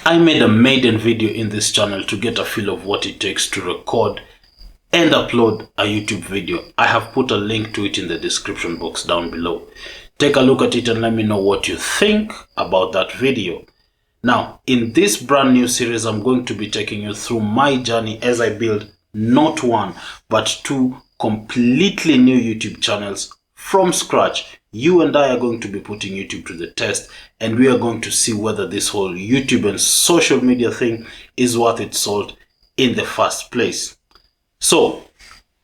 I made a Maiden video in this channel to get a feel of what it takes to record and upload a YouTube video. I have put a link to it in the description box down below. Take a look at it and let me know what you think about that video. Now, in this brand new series, I'm going to be taking you through my journey as I build not one, but two completely new YouTube channels from scratch. You and I are going to be putting YouTube to the test, and we are going to see whether this whole YouTube and social media thing is worth its salt in the first place. So,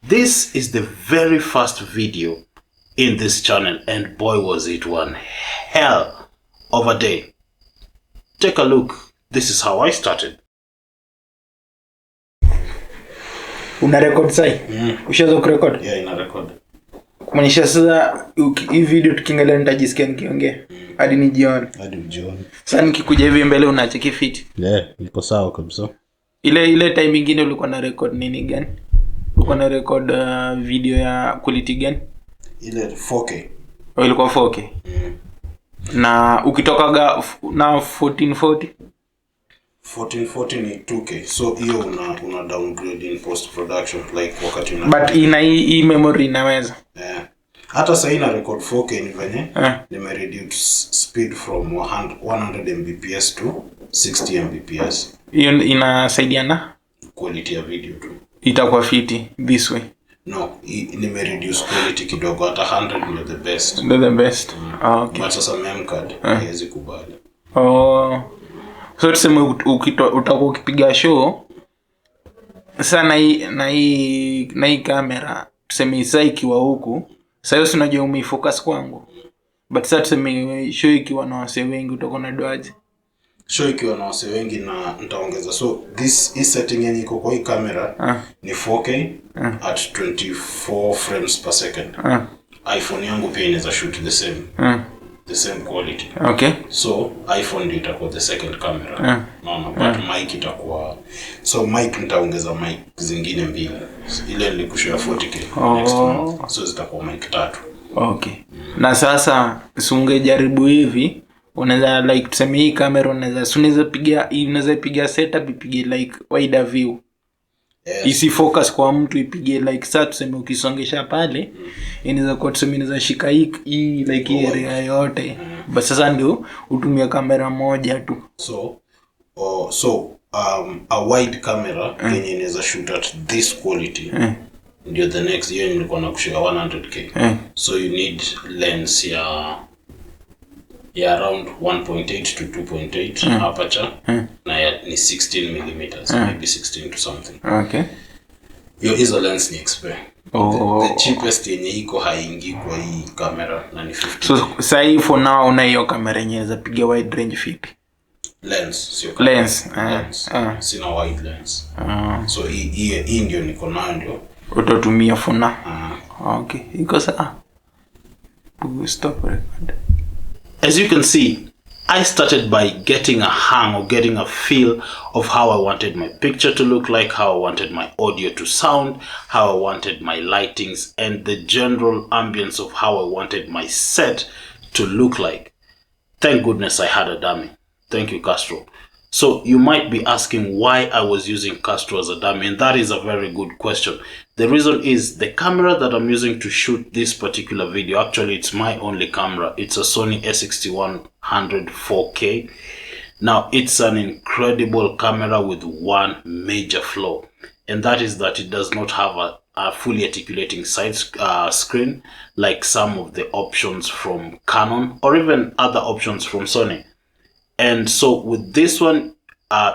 this is the very first video in this channel, and boy was it one hell of a day. Take a look. This is how I started. Una record sai? Ushaanza kurecord? Yeah, ina record. Kumaanisha sasa hii video tukiangalia nitajisikia nikiongea hadi nijione. Hadi ujione. Sasa nikikuja hivi mbele unacheki fit. Yeah, iko sawa kabisa. Ile time nyingine ulikuwa na record nini gani? Ulikuwa na record video ya quality gani? Ile 4K. Ilikuwa 4K. Na ukitokaga na 1440 ni 2K. So hiyo una downgrade in post production like wakati una. But ina hii memory inaweza. Yeah. Hata sasa ina record 4K ni venye nime reduce speed from 100 Mbps to 60 Mbps. Hiyo inasaidiana Quality ya video tu. Itakuwa fiti this way. No, nime reduce quality kidogo. Hata 100 ndio the best. The best. Okay. But sasa mem card haiwezi kubali. So tuseme utakuwa ukipiga show sana na hii kamera tuseme isa ikiwa huku sasa hiyo unajua umefocus kwangu, but sasa tuseme show ikiwa na wase wengi utakuwa na doaje? Show ikiwa na wase wengi na nitaongeza, so this is setting yenye iko kwa hii kamera ni 4K at 24 frames per second. iPhone yangu pia inaweza shoot the same quality. Okay. So iPhone ndio itakuwa the second camera. No, but mic itakuwa, so mic nitaongeza mic zingine mbili. Ile nilikushia 40K next month. So zitakuwa mic 3. Okay. Na sasa usingejaribu hivi, unaweza like tuseme hii kamera unaweza piga setup ipige like wider view. Yes. Isi focus kwa mtu ipige like sasa tuseme ukisongesha pale inaweza kwa tuseme inaweza shika hii like hii area yote. But sasa ndio utumia kamera moja tu. So a wide camera yenye inaweza shoot at this quality. Ndio the next year nilikuwa nakushia 100K. So you need lens ya around 1.8 to 2.8 aperture na ni 16 millimeters, maybe 16 to something. Okay. Hizo lens ni expert. The cheapest yenye iko haingi kwa hii kamera na ni 50. So sai for now una hiyo kamera yenye inaweza piga wide range fit. Lens sio kamera. Lens. Sina wide lens. So hii ndio niko nayo ndio utatumia for now. Okay. Iko sawa. Stop record. As you can see, I started by getting a hang or getting a feel of how I wanted my picture to look like, how I wanted my audio to sound, how I wanted my lightings, and the general ambience of how I wanted my set to look like. Thank goodness I had a dummy. Thank you, Castro. So you might be asking why I was using Castro as a dummy, and that is a very good question. The reason is the camera that I'm using to shoot this particular video, actually it's my only camera. It's a Sony a6100 4K. Now it's an incredible camera with one major flaw, and that is that it does not have a fully articulating side screen like some of the options from Canon or even other options from Sony. And so with this one,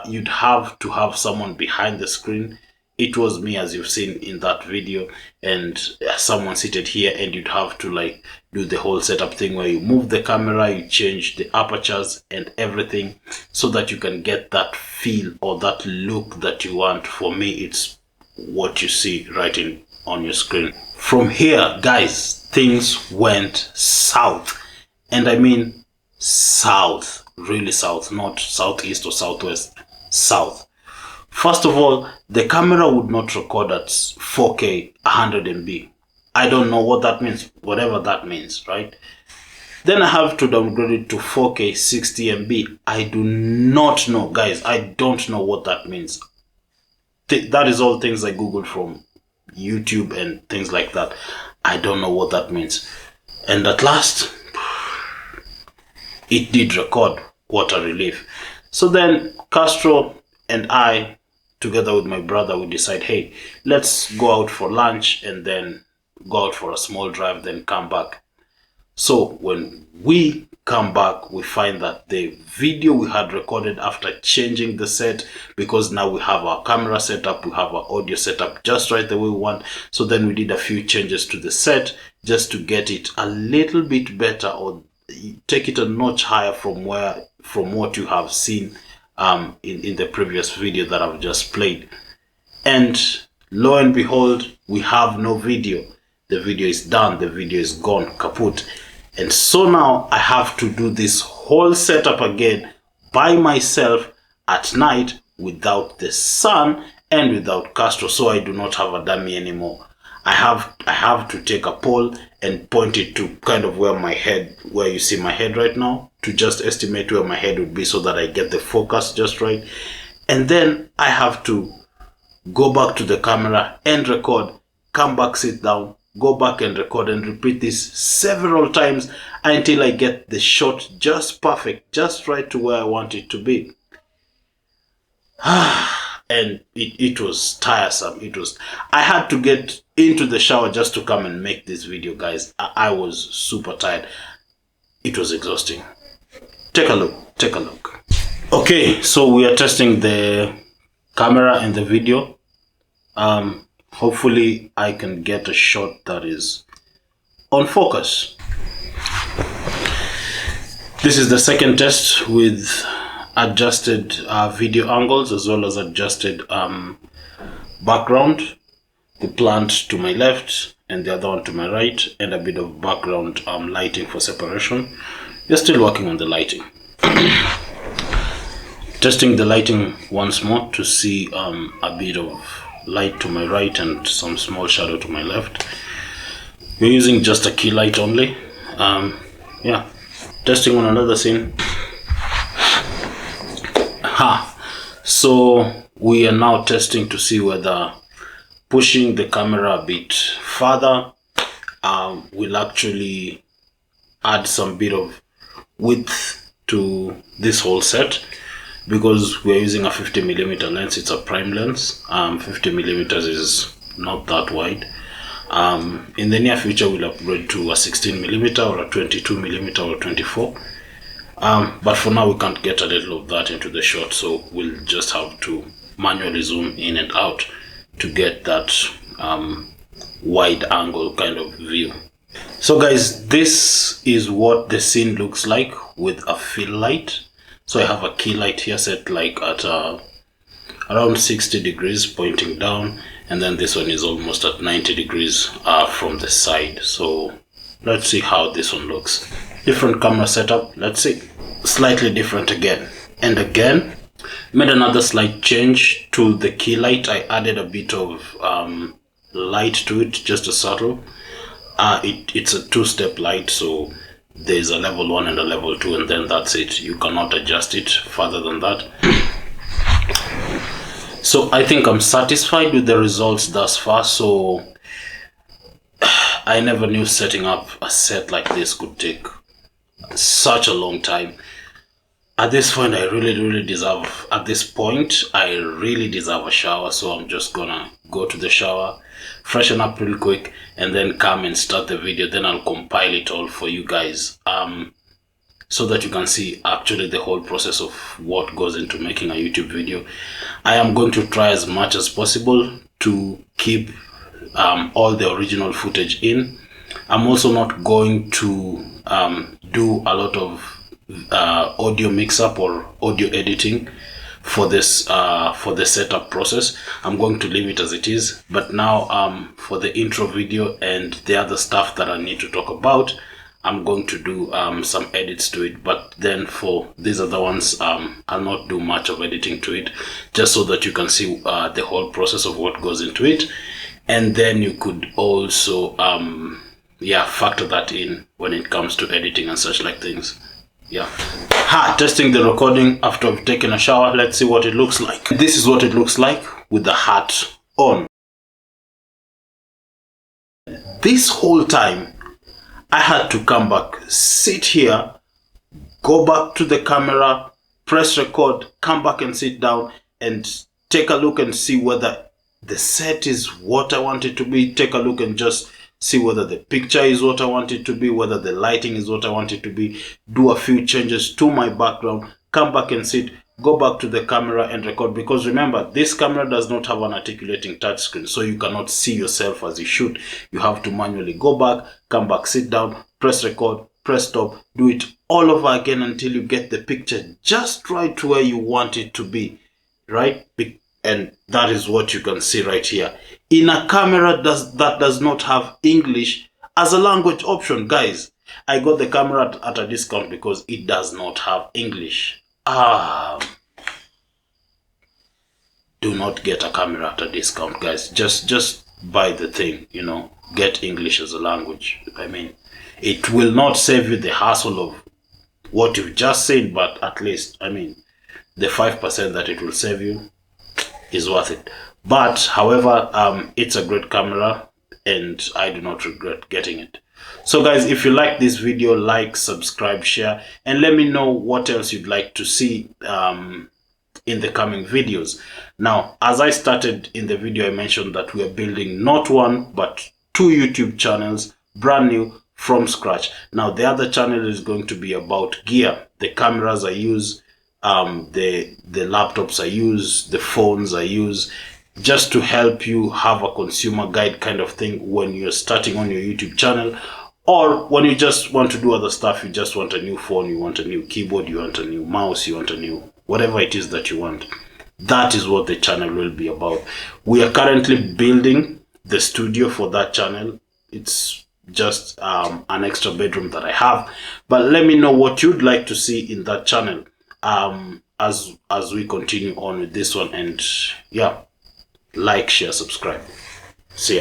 you'd have to have someone behind the screen. It was me, as you've seen in that video, and someone seated here, and you'd have to like do the whole setup thing where you move the camera, you change the apertures and everything so that you can get that feel or that look that you want. For me, it's what you see right on your screen. From here, guys, things went south, and I mean south. Really south, not southeast or southwest, south. First of all, the camera would not record at 4K 100 MB. I don't know what that means, whatever that means, right? Then I have to downgrade it to 4K 60 MB. I do not know, guys. I don't know what that means. That is all things I googled from YouTube and things like that. I don't know what that means. And at last, it did record. What a relief. So then Castro and I, together with my brother, we decide, hey, let's go out for lunch and then go out for a small drive, then come back. So when we come back, we find that the video we had recorded after changing the set, because now we have our camera set up, we have our audio set up just right the way we want. So then we did a few changes to the set just to get it a little bit better, or take it a notch higher from what you have seen in the previous video that I've just played. And lo and behold, we have no video. The video is done, the video is gone, kaput. And so now I have to do this whole setup again by myself at night without the sun and without Castro. So I do not have a dummy anymore. I have to take a pole and point it to kind of where you see my head right now, to just estimate where my head would be so that I get the focus just right. And then I have to go back to the camera and record, come back, sit down, go back and record, and repeat this several times until I get the shot just perfect, just right to where I want it to be. And it was tiresome. I had to get into the shower just to come and make this video, guys. I was super tired. It was exhausting. Take a look. Okay, so we are testing the camera and the video. Hopefully I can get a shot that is on focus. This is the second test with adjusted video angles as well as adjusted background. The plant to my left and the other one to my right, and a bit of background lighting for separation. We're still working on the lighting. Testing the lighting once more to see a bit of light to my right and some small shadow to my left. We're using just a key light only. Yeah, testing on another scene. So we are now testing to see whether pushing the camera a bit further will actually add some bit of width to this whole set, because we're using a 50mm lens. It's a prime lens. 50mm is not that wide. In the near future we'll upgrade to a 16mm or a 22mm or a 24. But for now we can't get a little of that into the shot, so we'll just have to manually zoom in and out to get that wide angle kind of view. So guys, this is what the scene looks like with a fill light. So I have a key light here set like at around 60 degrees pointing down, and then this one is almost at 90 degrees from the side. So let's see how this one looks. Different camera setup, let's see. Slightly different again. And again, made another slight change to the key light. I added a bit of light to it, just a subtle. It's a two-step light, so there's a level 1 and a level 2, and then that's it. You cannot adjust it further than that. So I think I'm satisfied with the results thus far. So I never knew setting up a set like this could take such a long time. At this point, I really deserve a shower. So I'm just gonna go to the shower, freshen up real quick, and then come and start the video. Then I'll compile it all for you guys, so that you can see actually the whole process of what goes into making a YouTube video. I am going to try as much as possible to keep all the original footage in. I'm also not going to do a lot of audio mix-up or audio editing for this for the setup process. I'm going to leave it as it is. But now for the intro video and the other stuff that I need to talk about, I'm going to do some edits to it. But then for these other ones, I'll not do much of editing to it, just so that you can see the whole process of what goes into it. And then you could also yeah, factor that in when it comes to editing and such like things. Yeah. Testing the recording after I've taken a shower. Let's see what it looks like. This is what it looks like with the hat on. This whole time, I had to come back, sit here, go back to the camera, press record, come back and sit down and take a look and see whether the set is what I want it to be. Take a look and just see whether the picture is what I want it to be, whether the lighting is what I want it to be, do a few changes to my background, come back and sit, go back to the camera and record. Because remember, this camera does not have an articulating touchscreen, so you cannot see yourself as you shoot. You have to manually go back, come back, sit down, press record, press stop, do it all over again until you get the picture just right to where you want it to be, right? And that is what you can see right here. In a camera that does not have English as a language option, guys, I got the camera at a discount because it does not have English. Do not get a camera at a discount, guys. Just buy the thing, you know, get English as a language. I mean, it will not save you the hassle of what you've just seen, but at least, I mean, the 5% that it will save you is worth it. But however, it's a great camera and I do not regret getting it. So guys, if you like this video, like, subscribe, share, and let me know what else you'd like to see in the coming videos. Now, as I started in the video, I mentioned that we are building not one but 2 YouTube channels, brand new, from scratch. Now the other channel is going to be about gear, the cameras I use, the laptops I use, the phones I use, just to help you have a consumer guide kind of thing when you're starting on your YouTube channel, or when you just want to do other stuff. You just want a new phone, you want a new keyboard, you want a new mouse, you want a new whatever it is that you want. That is what the channel will be about. We are currently building the studio for that channel. It's just an extra bedroom that I have, but let me know what you'd like to see in that channel as we continue on with this one. And yeah, like, share, subscribe. See ya.